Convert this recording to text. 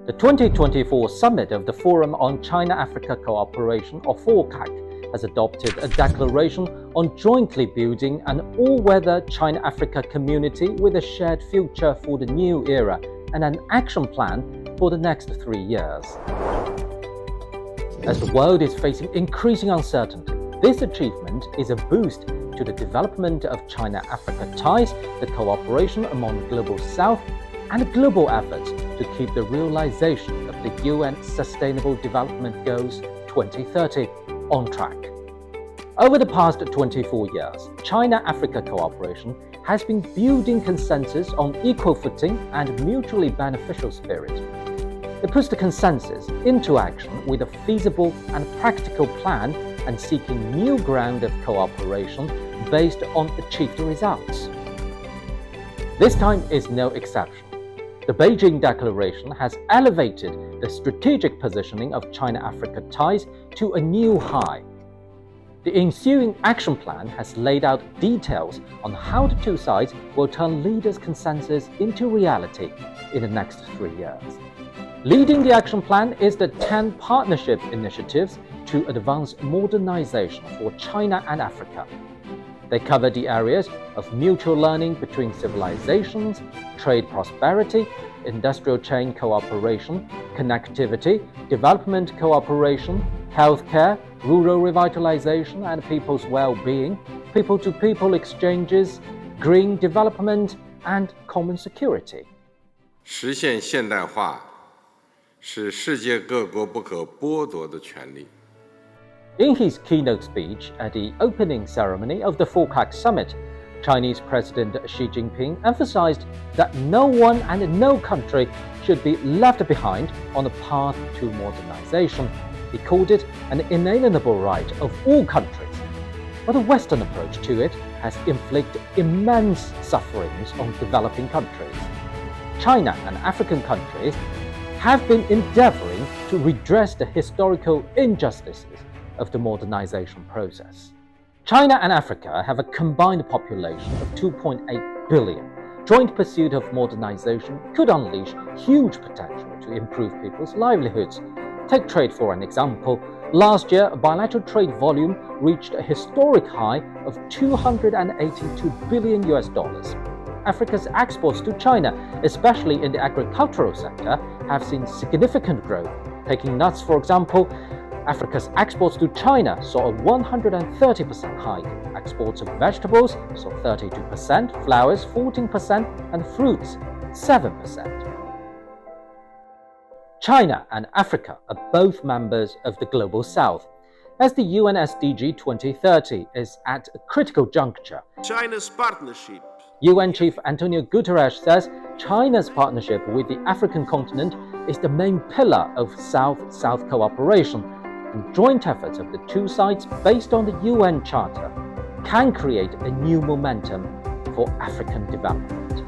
The 2024 summit of the Forum on China-Africa Cooperation, or FORCAC, has adopted a declaration on jointly building an all-weather China-Africa community with a shared future for the new era and an action plan for the next 3 years. As the world is facing increasing uncertainty, this achievement is a boost to the development of China-Africa ties, the cooperation among the Global South, and global efforts to keep the realization of the UN Sustainable Development Goals 2030 on track. Over the past 24 years, China-Africa cooperation has been building consensus on equal footing and mutually beneficial spirit. It puts the consensus into action with a feasible and practical plan and seeking new ground of cooperation based on achieved results. This time is no exception. The Beijing Declaration has elevated the strategic positioning of China-Africa ties to a new high. The ensuing action plan has laid out details on how the two sides will turn leaders' consensus into reality in the next 3 years. Leading the action plan is the 10 partnership initiatives to advance modernization for China and Africa. They cover the areas of mutual learning between civilizations, trade prosperity, industrial chain cooperation, connectivity, development cooperation, healthcare, rural revitalization and people's well-being, people-to-people exchanges, green development, and common security. 实现现代化是世界各国不可剥夺的权利。 In his keynote speech at the opening ceremony of the FORCAC Summit, Chinese President Xi Jinping emphasized that no one and no country should be left behind on the path to modernization. He called it an inalienable right of all countries. But the Western approach to it has inflicted immense sufferings on developing countries. China and African countries have been endeavoring to redress the historical injustices of the modernization process. China and Africa have a combined population of 2.8 billion. Joint pursuit of modernization could unleash huge potential to improve people's livelihoods. Take trade for an example. Last year, bilateral trade volume reached a historic high of $282 billion. Africa's exports to China, especially in the agricultural sector, have seen significant growth. Taking nuts, for example, Africa's exports to China saw a 130% hike. Exports of vegetables saw 32%, flowers 14%, and fruits 7%. China and Africa are both members of the Global South. As the UN SDG 2030 is at a critical juncture, China's partnership. UN Chief Antonio Guterres says China's partnership with the African continent is the main pillar of South-South cooperation, and joint efforts of the two sides based on the UN Charter can create a new momentum for African development.